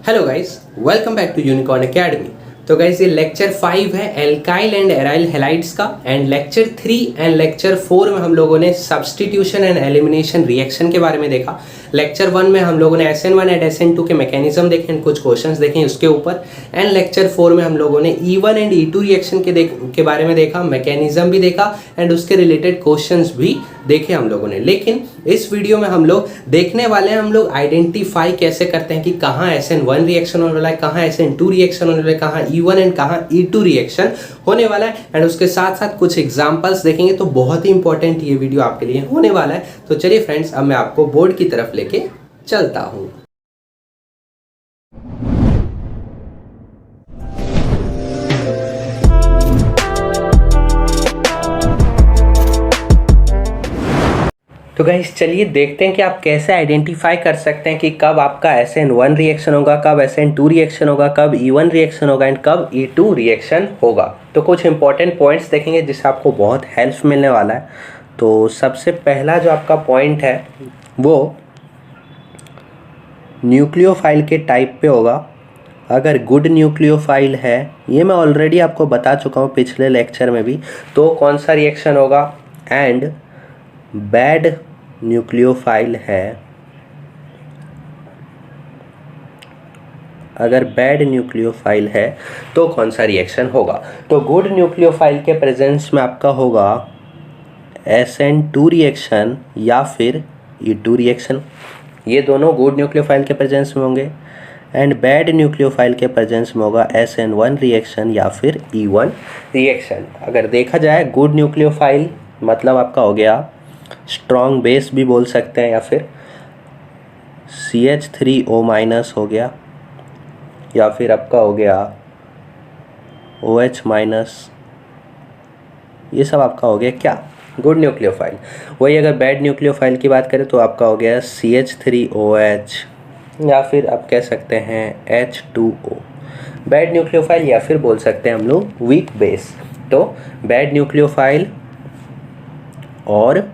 Hello guys, welcome back to unicorn academy. तो guys ये lecture 5 है एल्काइल एंड एराइल हैलाइड्स का, and lecture 3 and lecture 4 में हम लोगों ने सब्स्टिट्यूशन एंड एलिमिनेशन रिएक्शन के बारे में देखा। लेक्चर 1 में हम लोगों ने SN1 एंड SN2 के मैकेनिज्म देखे एंड कुछ क्वेश्चंस देखे उसके ऊपर, एंड लेक्चर 4 में हम लोगों ने E1 एंड E2 रिएक्शन के बारे में देखा, मैकेनिज्म भी देखा एंड उसके रिलेटेड क्वेश्चंस भी देखे हम लोगों ने। लेकिन इस वीडियो में हम लोग देखने वाले हैं, हम लोग आइडेंटिफाई कैसे करते हैं कि कहाँ SN1 रिएक्शन होने वाला है, कहाँ SN2 रिएक्शन होने वाला है, कहाँ E1 एंड कहाँ E2 रिएक्शन होने वाला है, एंड उसके साथ साथ कुछ एग्जांपल्स देखेंगे। तो बहुत ही इंपॉर्टेंट ये वीडियो आपके लिए होने वाला है। तो चलिए फ्रेंड्स, अब मैं आपको बोर्ड की तरफ लेके चलता हूँ। तो गाइस चलिए देखते हैं कि आप कैसे आइडेंटिफाई कर सकते हैं कि कब आपका SN1 रिएक्शन होगा, कब SN2 रिएक्शन होगा, कब E1 रिएक्शन होगा एंड कब E2 रिएक्शन होगा। तो कुछ इंपॉर्टेंट पॉइंट्स देखेंगे जिससे आपको बहुत हेल्प मिलने वाला है। तो सबसे पहला जो आपका पॉइंट है वो न्यूक्लियोफाइल के टाइप पे होगा। अगर गुड न्यूक्लियोफाइल है, ये मैं ऑलरेडी आपको बता चुका हूँ पिछले लेक्चर में भी, तो कौन सा रिएक्शन होगा, एंड बैड न्यूक्लियोफाइल है, अगर बैड न्यूक्लियोफाइल है तो कौन सा रिएक्शन होगा। तो गुड न्यूक्लियोफाइल के प्रेजेंस में आपका होगा SN2 रिएक्शन या फिर E2 रिएक्शन, ये दोनों गुड न्यूक्लियोफाइल के प्रेजेंस में होंगे। एंड बैड न्यूक्लियोफाइल के प्रेजेंस में होगा SN1 रिएक्शन या फिर E1 रिएक्शन। अगर देखा जाए गुड न्यूक्लियोफाइल मतलब आपका हो गया स्ट्रॉन्ग बेस भी बोल सकते हैं, या फिर CH3O- हो गया, या फिर आपका हो गया OH-, ये सब आपका हो गया क्या, गुड न्यूक्लियोफाइल। वही अगर बैड न्यूक्लियोफाइल की बात करें तो आपका हो गया CH3OH, या फिर आप कह सकते हैं H2O, बैड न्यूक्लियोफाइल, या फिर बोल सकते हैं हम लोग वीक बेस। तो बैड न्यूक्लियोफाइल और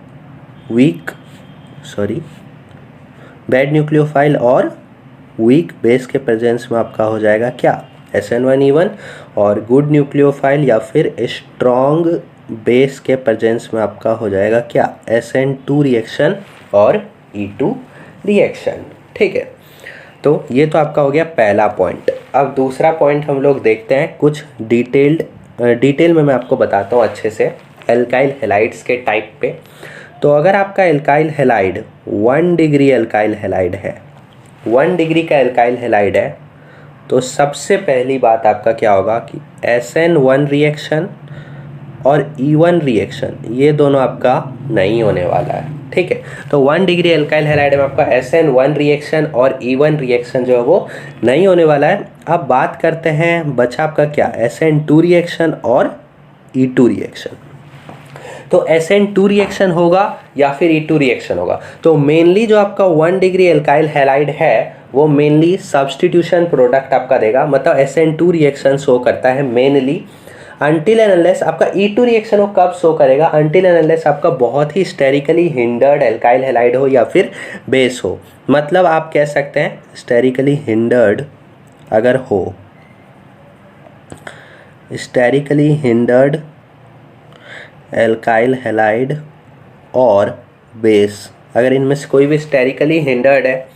बैड न्यूक्लियोफाइल और वीक बेस के प्रेजेंस में आपका हो जाएगा क्या, SN1 E1, और गुड न्यूक्लियोफाइल या फिर स्ट्रॉन्ग बेस के प्रेजेंस में आपका हो जाएगा क्या, SN2 रिएक्शन और E2 रिएक्शन। ठीक है, तो ये तो आपका हो गया पहला पॉइंट। अब दूसरा पॉइंट हम लोग देखते हैं कुछ डिटेल में मैं आपको बताता हूँ अच्छे से एल्काइल हैलाइड्स के टाइप पे। तो अगर आपका alkyl halide 1 degree alkyl halide है, 1 डिग्री का एल्काइल हैलाइड है, तो सबसे पहली बात आपका क्या होगा कि SN1 रिएक्शन और E1 रिएक्शन ये दोनों आपका नहीं होने वाला है। ठीक है, तो 1 डिग्री एल्काइल हैलाइड में आपका SN1 रिएक्शन और E1 रिएक्शन जो है वो नहीं होने वाला है। अब बात करते हैं बचा आपका क्या, SN2 रिएक्शन और E2 रिएक्शन। तो SN2 रिएक्शन होगा या फिर E2 रिएक्शन होगा। तो मेनली जो आपका 1 डिग्री एल्काइल हैलाइड है वो मेनली सब्स्टिट्यूशन प्रोडक्ट आपका देगा, मतलब SN2 रिएक्शन शो करता है मेनली, अनटिल एंड अनलेस आपका E2 रिएक्शन हो कब शो करेगा, अनटिल एंड अनलेस आपका बहुत ही स्टेरिकली हिंडर्ड एल्काइल हैलाइड हो या फिर बेस हो। मतलब आप कह सकते हैं स्टेरिकली हिंडर्ड अगर हो, स्टेरिकली हिंडर्ड एल्काइल हैलाइड और बेस, अगर इनमें से कोई भी स्टेरिकली हिंडर्ड है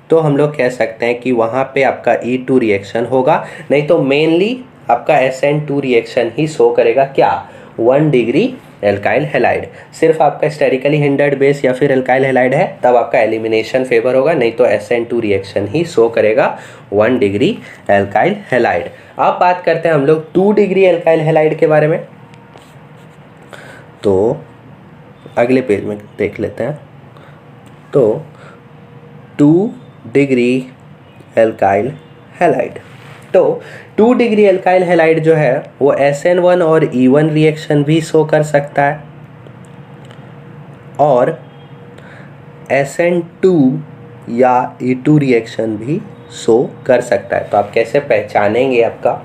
तो हम लोग कह सकते हैं कि वहाँ पे आपका E2 रिएक्शन होगा। नहीं तो मेनली आपका SN2 रिएक्शन ही शो करेगा क्या, 1 डिग्री एल्काइल हैलाइड। सिर्फ आपका स्टेरिकली हिंडर्ड बेस या फिर एल्काइल हैलाइड है तब आपका एलिमिनेशन फेवर होगा, नहीं तो SN2 रिएक्शन ही शो करेगा 1 डिग्री एल्काइल हैलाइड। अब बात करते हैं हम लोग 2 डिग्री एल्काइल हैलाइड के बारे में। तो अगले पेज में देख लेते हैं। तो 2 डिग्री एल्काइल हैलाइड, तो 2 डिग्री एल्काइल हैलाइड जो है वो SN1 और E1 रिएक्शन भी शो कर सकता है और SN2 या E2 रिएक्शन भी शो कर सकता है। तो आप कैसे पहचानेंगे आपका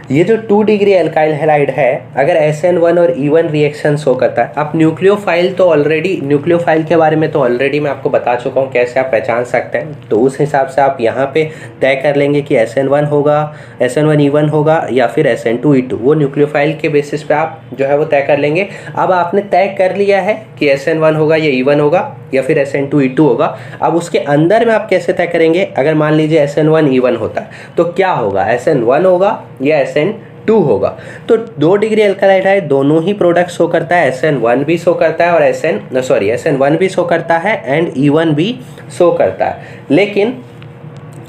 ये जो 2 डिग्री एल्काइल हैलाइड है, अगर SN1 और E1 रिएक्शन शो करता है, आप न्यूक्लियोफाइल तो ऑलरेडी, न्यूक्लियोफाइल के बारे में तो ऑलरेडी मैं आपको बता चुका हूँ कैसे आप पहचान सकते हैं। तो उस हिसाब से आप यहाँ पे तय कर लेंगे कि SN1 होगा, SN1 E1 होगा या फिर SN2 E2, वो न्यूक्लियोफाइल के बेसिस पे आप जो है वो तय कर लेंगे। अब आपने तय कर लिया है कि SN1 होगा या E1 होगा या फिर SN2 E2 होगा। अब उसके अंदर में आप कैसे तय करेंगे, अगर मान लीजिए SN1 E1 होता है तो क्या होगा, SN1 होगा या SN2 होगा। तो 2 डिग्री एल्काइल है, दोनों ही प्रोडक्ट शो करता है, SN1 भी शो करता है और SN1 भी शो करता है एंड E1 भी शो करता है। लेकिन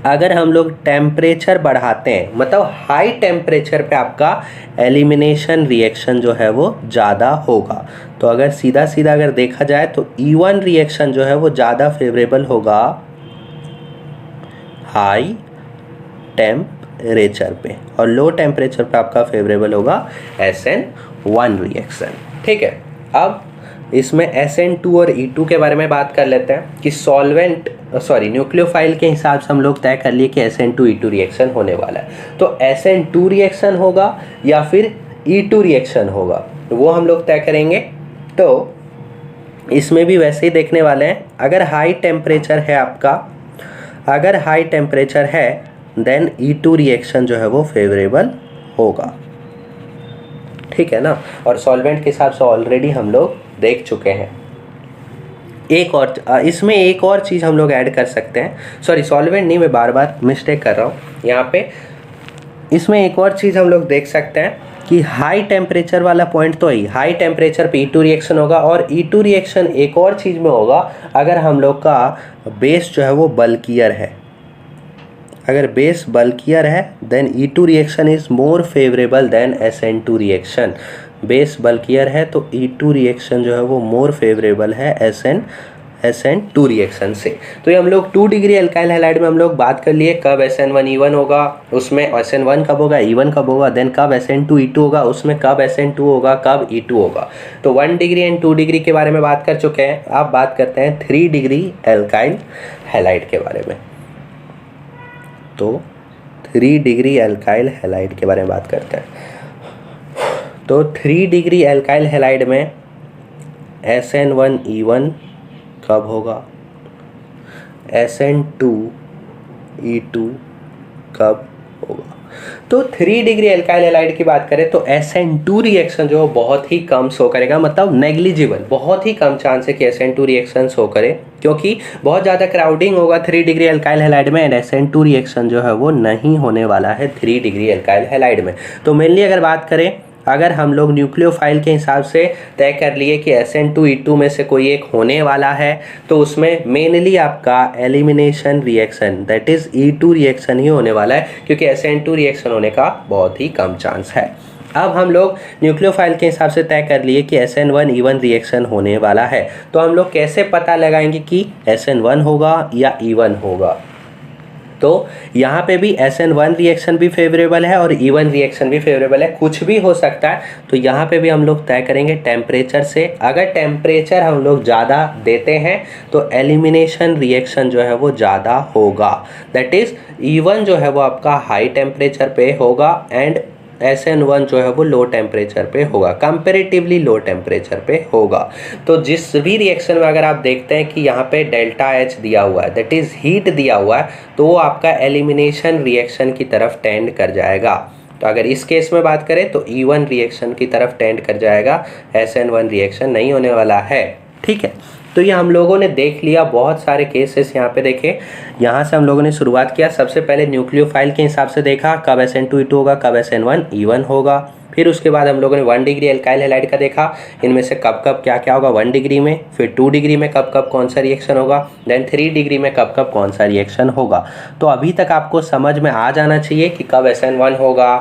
अगर हम लोग टेम्परेचर बढ़ाते हैं, मतलब हाई टेम्परेचर पे आपका एलिमिनेशन रिएक्शन जो है वो ज़्यादा होगा। तो अगर सीधा सीधा अगर देखा जाए तो E1 रिएक्शन जो है वो ज़्यादा फेवरेबल होगा हाई टेम्परेचर पे, और लो टेम्परेचर पे आपका फेवरेबल होगा SN1 रिएक्शन। ठीक है, अब इसमें SN2 और E2 के बारे में बात कर लेते हैं कि न्यूक्लियोफाइल के हिसाब से हम लोग तय कर लिए कि SN2 E2 रिएक्शन होने वाला है। तो SN2 रिएक्शन होगा या फिर E2 रिएक्शन होगा, वो हम लोग तय करेंगे। तो इसमें भी वैसे ही देखने वाले हैं, अगर हाई टेम्परेचर है आपका, अगर हाई टेम्परेचर है देन E2 रिएक्शन जो है वो फेवरेबल होगा। ठीक है ना, और सॉल्वेंट के हिसाब से ऑलरेडी हम लोग देख चुके हैं। एक और इसमें एक और चीज़ हम लोग ऐड कर सकते हैं, सॉरी सॉल्वेंट नहीं, मैं बार बार मिस्टेक कर रहा हूँ यहाँ पे। इसमें एक और चीज़ हम लोग देख सकते हैं कि हाई टेम्परेचर वाला पॉइंट तो ही हाई टेम्परेचर पे E2 रिएक्शन होगा, और E2 रिएक्शन एक और चीज़ में होगा अगर हम लोग का बेस जो है वो बल्कियर है। अगर बेस बल्कियर है then E2 reaction is more favourable than SN2 reaction. Base bulkier है तो E2 रिएक्शन जो है वो मोर फेवरेबल है SN2 रिएक्शन से। तो ये हम लोग 2 डिग्री एल्काइल हैलाइड में हम लोग बात कर लिए कब SN1 E1 होगा, उसमें SN1 कब होगा, E1 कब होगा, देन कब SN2 E2 होगा, उसमें कब SN2 होगा, कब E2 होगा। तो 1 डिग्री एंड 2 डिग्री के बारे में बात कर चुके हैं। अब बात करते हैं 3 डिग्री एल्काइल हैलाइड के बारे में। तो 3 डिग्री एल्काइल हैलाइड के बारे में बात करते हैं। तो 3 डिग्री एल्काइल हैलाइड में SN1 E1 कब होगा, SN2 E2 कब होगा। तो 3 डिग्री एल्काइल हैलाइड की बात करें तो SN2 रिएक्शन जो बहुत ही कम शो करेगा, मतलब नेग्लिजिबल, बहुत ही कम चांस है कि SN2 रिएक्शन शो करे, क्योंकि बहुत ज़्यादा क्राउडिंग होगा 3 डिग्री एल्काइल हैलाइड में, एंड SN2 रिएक्शन जो है वो नहीं होने वाला है 3 डिग्री एल्काइल हैलाइड में। तो मेनली अगर बात करें, अगर हम लोग न्यूक्लियोफाइल के हिसाब से तय कर लिए कि SN2 E2 में से कोई एक होने वाला है, तो उसमें मेनली आपका elimination reaction that is E2 reaction ही होने वाला है, क्योंकि SN2 रिएक्शन होने का बहुत ही कम चांस है। अब हम लोग न्यूक्लियोफाइल के हिसाब से तय कर लिए कि SN1 E1 रिएक्शन होने वाला है। तो हम लोग कैसे पता लगाएंगे कि SN1 होगा या E1 होगा। तो यहाँ पे भी SN1 रिएक्शन भी फेवरेबल है और E1 रिएक्शन भी फेवरेबल है, कुछ भी हो सकता है। तो यहाँ पे भी हम लोग तय करेंगे टेम्परेचर से। अगर टेम्परेचर हम लोग ज़्यादा देते हैं तो एलिमिनेशन रिएक्शन जो है वो ज़्यादा होगा, दैट इज़ E1 जो है वो आपका हाई टेम्परेचर पे होगा एंड SN1 जो है वो लो टेम्परेचर पे होगा, कंपेरेटिवली लो टेम्परेचर पे होगा। तो जिस भी रिएक्शन में अगर आप देखते हैं कि यहाँ पे डेल्टा H दिया हुआ है, दैट इज़ हीट दिया हुआ है, तो वो आपका एलिमिनेशन रिएक्शन की तरफ टेंड कर जाएगा। तो अगर इस केस में बात करें तो E1 रिएक्शन की तरफ टेंड कर जाएगा, SN1 रिएक्शन नहीं होने वाला है। ठीक है, तो ये हम लोगों ने देख लिया बहुत सारे केसेस। यहाँ पे देखें, यहाँ से हम लोगों ने शुरुआत किया। सबसे पहले न्यूक्लियोफाइल के हिसाब से देखा कब SN2 E2 होगा, कब SN1 E1 होगा। फिर उसके बाद हम लोगों ने 1 डिग्री एल्काइल हैलाइड का देखा, इनमें से कब कब क्या क्या होगा 1 डिग्री में। फिर 2 डिग्री में कब कब कौन सा रिएक्शन होगा, देन 3 डिग्री में कब कब कौन सा रिएक्शन होगा। तो अभी तक आपको समझ में आ जाना चाहिए कि कब SN1 होगा,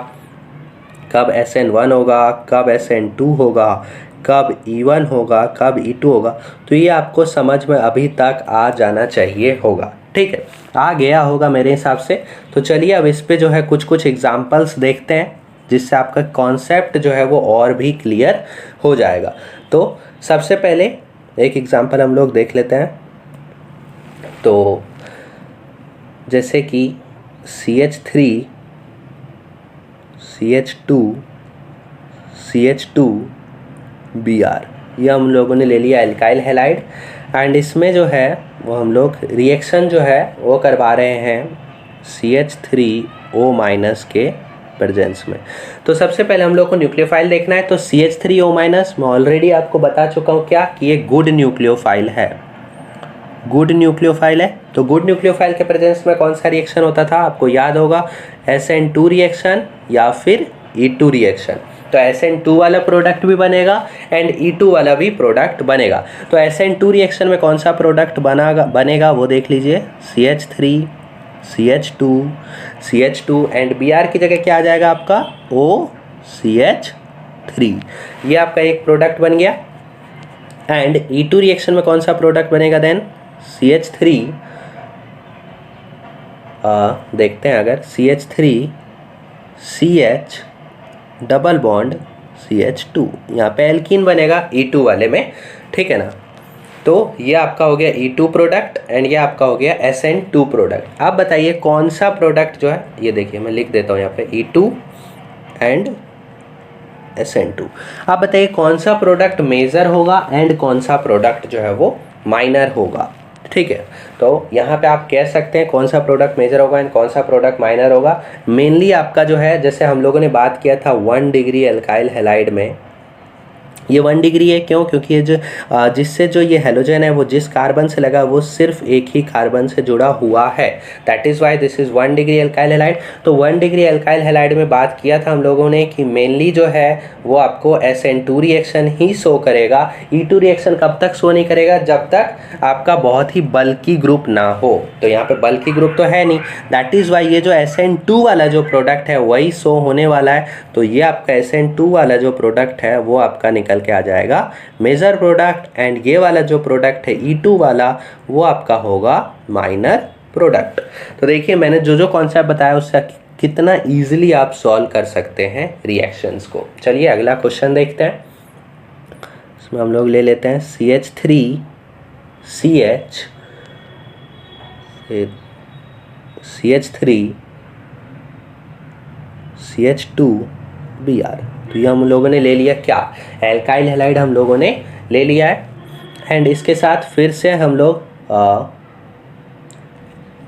कब SN1 होगा, कब SN2 होगा, कब E1 होगा, कब E2 होगा। तो ये आपको समझ में अभी तक आ जाना चाहिए होगा। ठीक है, आ गया होगा मेरे हिसाब से। तो चलिए अब इस पे जो है कुछ कुछ एग्जांपल्स देखते हैं, जिससे आपका कॉन्सेप्ट जो है वो और भी क्लियर हो जाएगा। तो सबसे पहले एक एग्जांपल हम लोग देख लेते हैं। तो जैसे कि CH2Br, ये हम लोगों ने ले लिया एल्काइल हैलाइड। एंड इसमें जो है वो हम लोग रिएक्शन जो है वो करवा रहे हैं CH3O- के प्रेजेंस में। तो सबसे पहले हम लोग को न्यूक्लियोफाइल देखना है। तो CH3O- मैं ऑलरेडी आपको बता चुका हूँ क्या कि ये गुड न्यूक्लियोफाइल है, गुड न्यूक्लियोफाइल है। तो गुड न्यूक्लियोफाइल के प्रेजेंस में कौन सा रिएक्शन होता था, आपको याद होगा, SN2 रिएक्शन या फिर E2 रिएक्शन। तो SN2 वाला प्रोडक्ट भी बनेगा एंड E2 वाला भी प्रोडक्ट बनेगा। तो SN2 रिएक्शन में कौन सा प्रोडक्ट बनेगा वो देख लीजिए, CH3 CH2 एंड Br की जगह क्या आ जाएगा आपका OCH3, ये आपका एक प्रोडक्ट बन गया। एंड E2 रिएक्शन में कौन सा प्रोडक्ट बनेगा देन, CH3, देखते हैं अगर CH3 CH double bond CH2, यहाँ पे एल्कीन बनेगा E2 वाले में, ठीक है ना। तो ये आपका हो गया E2 प्रोडक्ट एंड ये आपका हो गया SN2 प्रोडक्ट। आप बताइए कौन सा प्रोडक्ट जो है, ये देखिए मैं लिख देता हूँ यहाँ पे E2 एंड SN2। आप बताइए कौन सा प्रोडक्ट मेजर होगा एंड कौन सा प्रोडक्ट जो है वो माइनर होगा, ठीक है। तो यहाँ पे आप कह सकते हैं कौन सा प्रोडक्ट मेजर होगा एंड कौन सा प्रोडक्ट माइनर होगा। मेनली आपका जो है, जैसे हम लोगों ने बात किया था 1 डिग्री एल्काइल हैलाइड में, ये 1 डिग्री है क्यों, क्योंकि ये जो जिससे जो ये हेलोजन है वो जिस कार्बन से लगा वो सिर्फ एक ही कार्बन से जुड़ा हुआ है, that is why this is 1 degree alkyl halide. तो 1 डिग्री एल्काइल हैलाइड में बात किया था हम लोगों ने कि मेनली जो है वो आपको SN2 रिएक्शन ही शो करेगा। E2 रिएक्शन कब तक शो नहीं करेगा, जब तक आपका बहुत ही बल्कि ग्रुप ना हो। तो यहाँ पे बल्कि ग्रुप तो है नहीं, दैट इज़ वाई ये जो SN2 वाला जो प्रोडक्ट है वही शो होने वाला है। तो ये आपका SN2 वाला जो प्रोडक्ट है वो आपका निकल के आ जाएगा मेजर प्रोडक्ट एंड ये वाला जो प्रोडक्ट है E2 वाला वो आपका होगा माइनर प्रोडक्ट। तो देखिए मैंने जो जो कॉन्सेप्ट बताया उससे कितना इजीली आप सॉल्व कर सकते हैं रिएक्शंस को। चलिए अगला क्वेश्चन देखते हैं। इसमें हम लोग ले लेते हैं CH3 CH2 Br। तो ये हम लोगों ने ले लिया क्या, एल्काइल हैलाइड हम लोगों ने ले लिया है। एंड इसके साथ फिर से हम लोग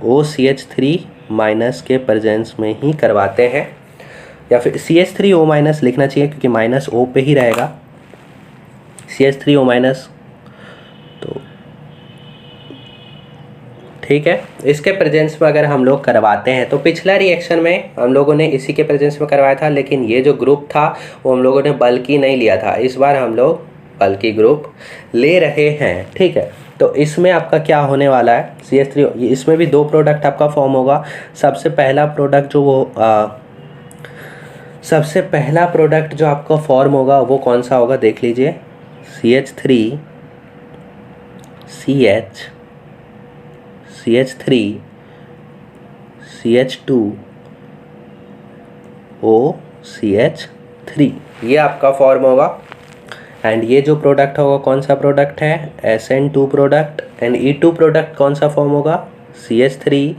OCH3 माइनस के प्रेजेंस में ही करवाते हैं, या फिर CH3O- लिखना चाहिए क्योंकि माइनस O पे ही रहेगा, CH3O-। तो ठीक है, इसके प्रेजेंस में अगर हम लोग करवाते हैं तो पिछला रिएक्शन में हम लोगों ने इसी के प्रेजेंस में करवाया था, लेकिन ये जो ग्रुप था वो हम लोगों ने बल्कि नहीं लिया था। इस बार हम लोग बल्कि ग्रुप ले रहे हैं, ठीक है। तो इसमें आपका क्या होने वाला है, CH3, इसमें भी 2 प्रोडक्ट आपका फॉर्म होगा। सबसे पहला प्रोडक्ट जो आपका फॉर्म होगा वो कौन सा होगा देख लीजिए, CH3 CH2 OCH3, ये आपका फॉर्म होगा। एंड ये जो प्रोडक्ट होगा कौन सा प्रोडक्ट है, SN2 product. And E2 product कौन सा फॉर्म होगा, CH3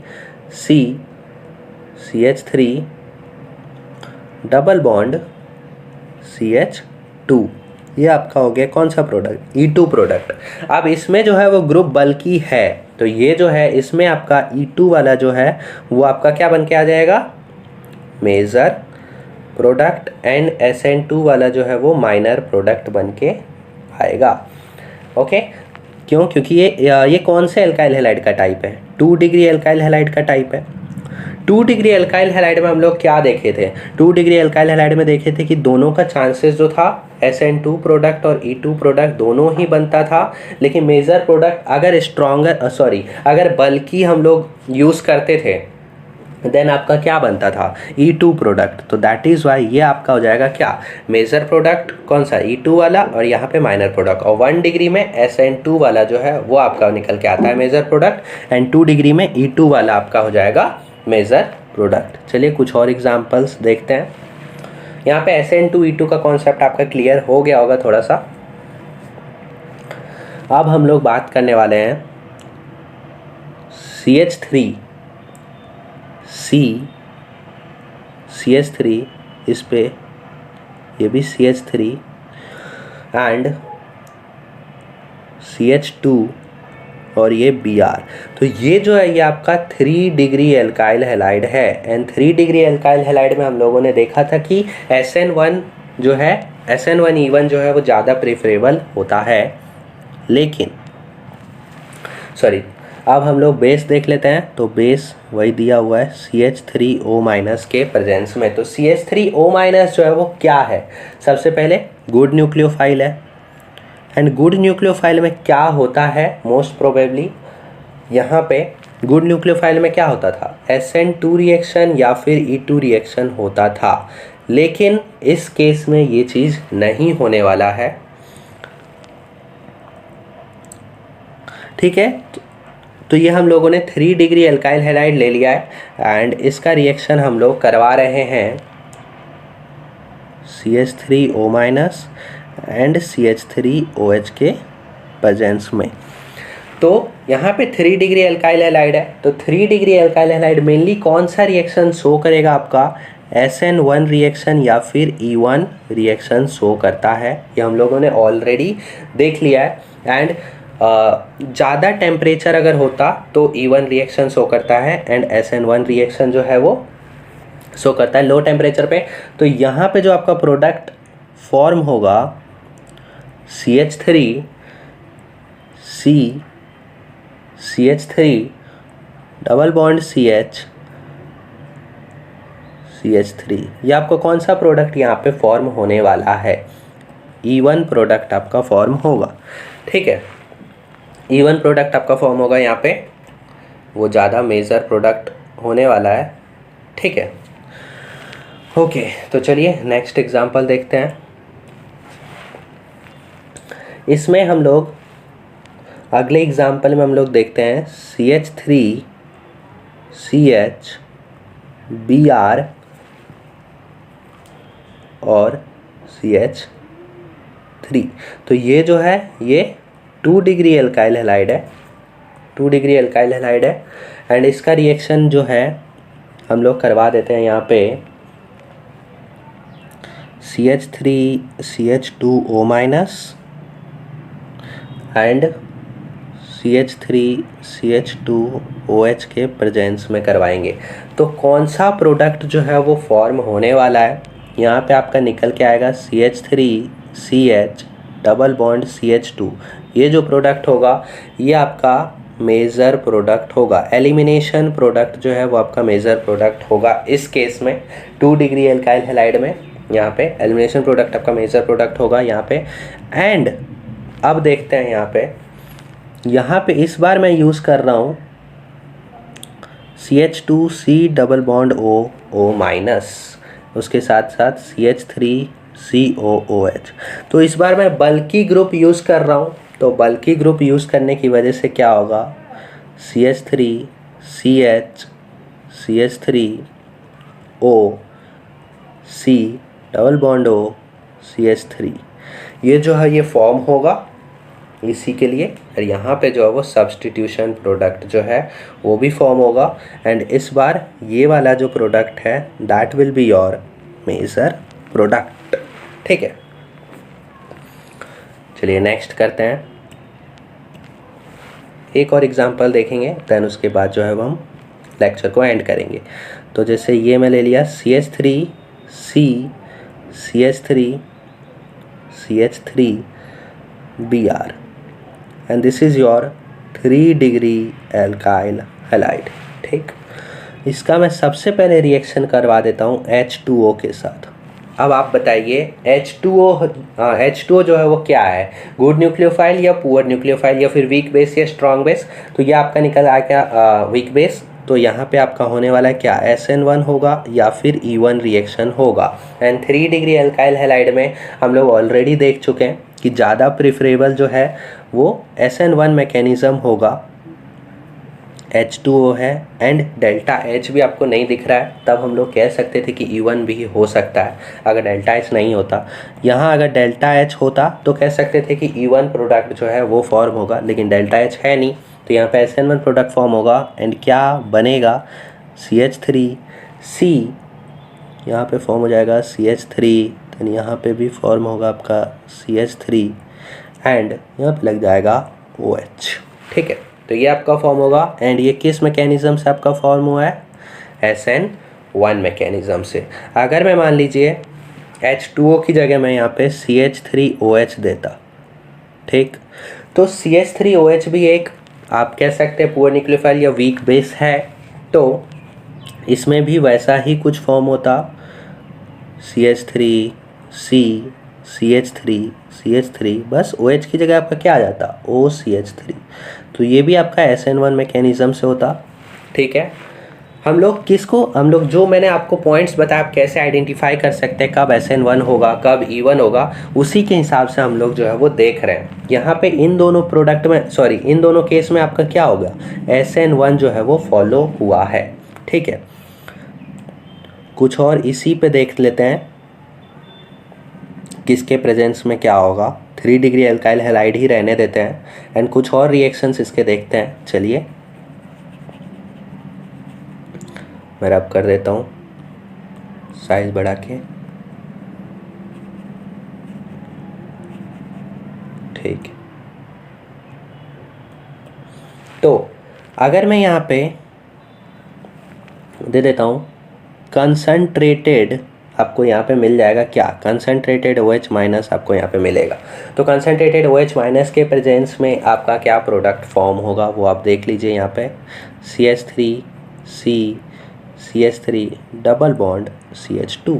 डबल बॉन्ड CH2, ये आपका हो गया कौन सा प्रोडक्ट, E2 प्रोडक्ट। अब इसमें जो है वो ग्रुप बल्कि है, तो ये जो है इसमें आपका E2 वाला जो है वो आपका क्या बन के आ जाएगा, मेजर प्रोडक्ट। एंड SN2 वाला जो है वो माइनर प्रोडक्ट बन के आएगा। ओके, क्यों, क्योंकि ये कौन से एल्काइल हैलाइड का टाइप है, 2 डिग्री एल्काइल हैलाइड का टाइप है। 2 डिग्री एल्काइल हैलाइड में हम लोग क्या देखे थे, 2 डिग्री एल्काइल हैलाइड में देखे थे कि दोनों का चांसेस जो था SN2 प्रोडक्ट और E2 प्रोडक्ट दोनों ही बनता था, लेकिन मेजर प्रोडक्ट अगर बल्कि हम लोग यूज़ करते थे देन आपका क्या बनता था, E2 प्रोडक्ट। तो दैट इज़ वाई ये आपका हो जाएगा क्या, मेजर प्रोडक्ट कौन सा, E2 वाला, और यहाँ पे माइनर प्रोडक्ट। और 1 डिग्री में SN2 वाला जो है वो आपका निकल के आता है मेजर प्रोडक्ट, एंड 2 डिग्री में E2 वाला आपका हो जाएगा मेजर प्रोडक्ट। चलिए कुछ और एग्जांपल्स देखते हैं। यहाँ पे SN2 E2 का कॉन्सेप्ट आपका क्लियर हो गया होगा थोड़ा सा। अब हम लोग बात करने वाले हैं CH3 इस पे ये भी CH3 एंड CH2 और ये Br। तो ये जो है ये आपका 3 डिग्री एल्काइल हैलाइड है। एंड 3 डिग्री एल्काइल हैलाइड में हम लोगों ने देखा था कि SN1 जो है SN1E1 जो है वो ज़्यादा प्रेफरेबल होता है। लेकिन सॉरी, अब हम लोग बेस देख लेते हैं। तो बेस वही दिया हुआ है CH3O- के प्रेजेंस में। तो CH3O- जो है वो क्या है? सबसे पहले गुड न्यूक्लियोफाइल है। एंड गुड न्यूक्लियोफाइल में क्या होता है? मोस्ट प्रोबेबली यहाँ पे गुड न्यूक्लियोफाइल में क्या होता था? SN2 रिएक्शन या फिर E2 रिएक्शन होता था। लेकिन इस केस में ये चीज़ नहीं होने वाला है। ठीक है, तो ये हम लोगों ने 3 डिग्री एल्काइल हैलाइड ले लिया है एंड इसका रिएक्शन हम लोग करवा रहे हैं CH3O- एंड CH3OH के प्रेजेंस में। तो यहाँ पे 3 डिग्री एल्काइल हैलाइड है। तो 3 डिग्री एल्काइल हैलाइड मेनली कौन सा रिएक्शन शो करेगा? आपका SN1 रिएक्शन या फिर E1 रिएक्शन शो करता है। ये हम लोगों ने ऑलरेडी देख लिया है। एंड ज़्यादा टेम्परेचर अगर होता तो E1 रिएक्शन शो करता है एंड SN1 रिएक्शन जो है वो शो करता है लो टेम्परेचर पे। तो यहाँ पे जो आपका प्रोडक्ट फॉर्म होगा CH3 CH3 double bond CH3। ये आपको कौन सा प्रोडक्ट यहाँ पे फॉर्म होने वाला है? E1 प्रोडक्ट आपका फॉर्म होगा। ठीक है, E1 प्रोडक्ट आपका फॉर्म होगा यहाँ पे, वो ज़्यादा मेजर प्रोडक्ट होने वाला है। ठीक है, ओके, तो चलिए नेक्स्ट एग्जांपल देखते हैं। इसमें हम लोग अगले एग्जांपल में हम लोग देखते हैं CH3 CH Br और CH3। तो ये जो है ये 2 डिग्री एल्काइल हैलाइड है, 2 डिग्री एल्काइल हैलाइड है। एंड इसका रिएक्शन जो है हम लोग करवा देते हैं यहाँ पे CH3 CH2O- and CH3 CH2OH के प्रेजेंस में करवाएंगे। तो कौन सा प्रोडक्ट जो है वो फॉर्म होने वाला है? यहाँ पे आपका निकल के आएगा CH3 CH double bond CH2। ये जो प्रोडक्ट होगा ये आपका मेजर प्रोडक्ट होगा। एलिमिनेशन प्रोडक्ट जो है वो आपका मेजर प्रोडक्ट होगा इस केस में 2 डिग्री एल्काइल हैलाइड में। यहाँ पे एलिमिनेशन प्रोडक्ट आपका मेजर प्रोडक्ट होगा यहाँ पे। एंड अब देखते हैं यहाँ पे इस बार मैं यूज़ कर रहा हूँ CH2C डबल बॉन्ड O- उसके साथ साथ CH3COOH। तो इस बार मैं बल्की ग्रुप यूज़ कर रहा हूँ। तो बल्की ग्रुप यूज़ करने की वजह से क्या होगा? CH3 CH CH3O C double bond O CH3। ये जो है ये फॉर्म होगा इसी के लिए। और यहाँ पे जो है वो सब्स्टिट्यूशन प्रोडक्ट जो है वो भी फॉर्म होगा। एंड इस बार ये वाला जो प्रोडक्ट है that will be your major product. ठीक है, चलिए नेक्स्ट करते हैं। एक और एग्जांपल देखेंगे देन उसके बाद जो है वो हम लेक्चर को एंड करेंगे। तो जैसे ये मैं ले लिया CH3 C CH3 CH3 Br and this is your 3 degree alkyl halide. ठीक, इसका मैं सबसे पहले रिएक्शन करवा देता हूँ H2O के साथ। अब आप बताइए H2O जो है वो क्या है? गुड न्यूक्लियोफाइल या पुअर न्यूक्लियोफाइल या फिर वीक बेस या स्ट्रॉन्ग बेस? तो ये आपका निकल आ गया वीक बेस। तो यहाँ पे आपका होने वाला है क्या? SN1 होगा या फिर E1 रिएक्शन होगा। एंड 3 डिग्री एल्काइल हैलाइड में हम लोग ऑलरेडी देख चुके हैं कि ज़्यादा प्रेफरेबल जो है वो SN1 मैकेनिज़्म होगा। H2O है एंड डेल्टा H भी आपको नहीं दिख रहा है, तब हम लोग कह सकते थे कि E1 भी हो सकता है अगर डेल्टा H नहीं होता। यहाँ अगर डेल्टा H होता तो कह सकते थे कि E1 प्रोडक्ट जो है वो फॉर्म होगा, लेकिन डेल्टा H है नहीं तो यहाँ पे SN1 प्रोडक्ट फॉर्म होगा। एंड क्या बनेगा? CH3 C यहाँ पे फॉर्म हो जाएगा CH3, देन यहाँ पे भी फॉर्म होगा आपका CH3 एंड यहाँ पे लग जाएगा OH। ठीक है, तो ये आपका फॉर्म होगा एंड ये किस मैकेनिज़्म से आपका फॉर्म हुआ है? SN1 मैकेनिज़्म से। अगर मैं मान लीजिए H2O की जगह मैं यहाँ पे CH3OH देता, ठीक, तो CH3OH भी एक आप कह सकते हैं पुअर न्यूक्लियोफाइल या वीक बेस है, तो इसमें भी वैसा ही कुछ फॉर्म होता, CH3 C CH3 CH3, बस OH की जगह आपका क्या आ जाता? OCH3। तो ये भी आपका SN1 मैकेनिज़्म से होता। ठीक है, हम लोग जो मैंने आपको पॉइंट्स बताया आप कैसे आइडेंटिफाई कर सकते हैं कब SN1 होगा कब E1 होगा, उसी के हिसाब से हम लोग जो है वो देख रहे हैं। यहाँ पे इन दोनों इन दोनों केस में आपका क्या होगा? SN1 जो है वो फॉलो हुआ है। ठीक है, कुछ और इसी पे देख लेते हैं किसके प्रेजेंस में क्या होगा। 3 डिग्री एल्काइल हैलाइड ही रहने देते हैं एंड कुछ और रिएक्शंस इसके देखते हैं। चलिए मैं रब कर देता हूँ साइज बढ़ा के। ठीक, तो अगर मैं यहाँ पे दे देता हूँ कंसंट्रेटेड, आपको यहाँ पे मिल जाएगा क्या? कंसंट्रेटेड OH माइनस आपको यहाँ पे मिलेगा। तो कंसंट्रेटेड OH माइनस के प्रेजेंस में आपका क्या प्रोडक्ट फॉर्म होगा वो आप देख लीजिए। यहाँ पे CH3 डबल बॉन्ड CH2,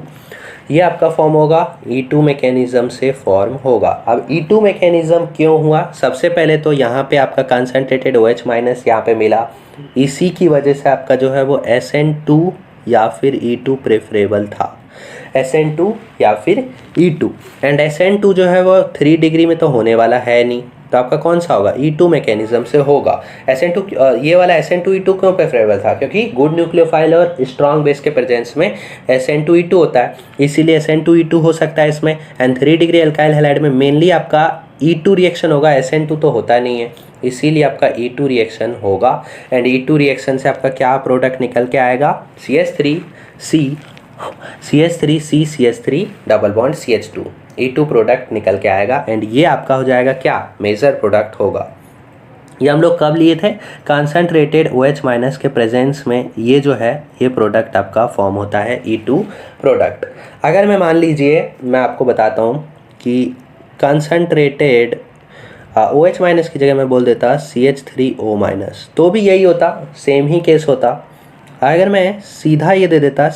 ये आपका फॉर्म होगा E2 मैकेनिज़्म से फॉर्म होगा। अब E2 मैकेनिज़्म क्यों हुआ? सबसे पहले तो यहाँ पे आपका कंसंट्रेटेड OH माइनस यहाँ पे मिला, इसी की वजह से आपका जो है वो SN2 या फिर E2 प्रेफरेबल था। SN2 या फिर E2 एंड SN2 जो है वो 3 डिग्री में तो होने वाला है नहीं, तो आपका कौन सा होगा? E2 मैकेनिज्म से होगा। SN2 ये वाला SN2 E2 क्यों प्रेफरेबल था? क्योंकि गुड न्यूक्लियोफाइल और स्ट्रॉन्ग बेस के प्रेजेंस में SN2 E2 होता है, इसीलिए SN2 E2 हो सकता है इसमें। एंड 3 डिग्री एल्काइल हैलाइड में मेनली आपका E2 रिएक्शन होगा, SN2 तो होता नहीं है, इसीलिए आपका E2 रिएक्शन होगा। एंड E2 रिएक्शन से आपका क्या प्रोडक्ट निकल के आएगा? CH3C CH3 double bond CH2, E2 product निकल के आएगा एंड ये आपका हो जाएगा क्या? मेजर प्रोडक्ट होगा। ये हम लोग कब लिए थे? कंसंट्रेटेड OH माइनस के प्रेजेंस में ये जो है ये प्रोडक्ट आपका फॉर्म होता है E2 प्रोडक्ट। अगर मैं मान लीजिए मैं आपको बताता हूँ कि कंसंट्रेटेड OH माइनस की जगह मैं बोल देता CH3O माइनस, तो भी यही होता, सेम ही केस होता। अगर मैं सीधा ये दे देता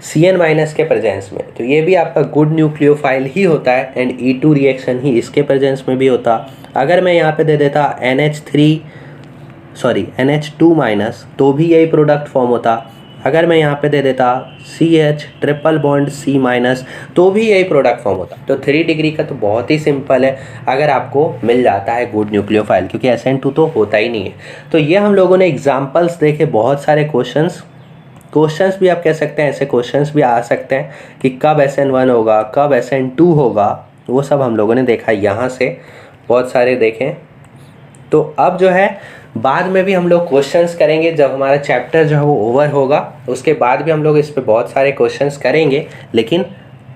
CN माइनस के प्रेजेंस में, तो ये भी आपका गुड न्यूक्लियोफाइल ही होता है एंड E2 रिएक्शन ही इसके प्रेजेंस में भी होता। अगर मैं यहाँ पे दे देता NH2 माइनस, तो भी यही प्रोडक्ट फॉर्म होता। अगर मैं यहाँ पे दे देता CH triple bond C minus, तो भी यही प्रोडक्ट फॉर्म होता। तो 3 डिग्री का तो बहुत ही सिंपल है, अगर आपको मिल जाता है गुड न्यूक्लियोफाइल, क्योंकि SN2 तो होता ही नहीं है। तो ये हम लोगों ने एग्जाम्पल्स देखे, बहुत सारे क्वेश्चंस भी आप कह सकते हैं, ऐसे क्वेश्चंस भी आ सकते हैं कि कब SN1 होगा कब SN2 होगा, वो सब हम लोगों ने देखा, यहाँ से बहुत सारे देखें। तो अब जो है बाद में भी हम लोग क्वेश्चंस करेंगे, जब हमारा चैप्टर जो है वो ओवर होगा उसके बाद भी हम लोग इस पे बहुत सारे क्वेश्चंस करेंगे, लेकिन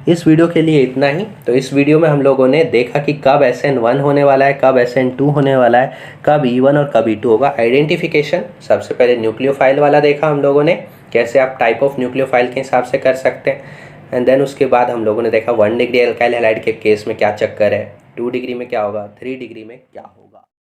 इस वीडियो के लिए इतना ही। तो इस वीडियो में हम लोगों ने देखा कि कब SN1 होने वाला है, कब SN2 होने वाला है, कब E1 और कब E2 होगा। आइडेंटिफिकेशन सबसे पहले न्यूक्लियोफाइल वाला देखा हम लोगों ने, कैसे आप टाइप ऑफ न्यूक्लियोफाइल के हिसाब से कर सकते हैं। एंड देन उसके बाद हम लोगों ने देखा 1 डिग्री एल्काइल हैलाइड के केस में क्या चक्कर है, 2 डिग्री में क्या होगा, 3 डिग्री में क्या होगा।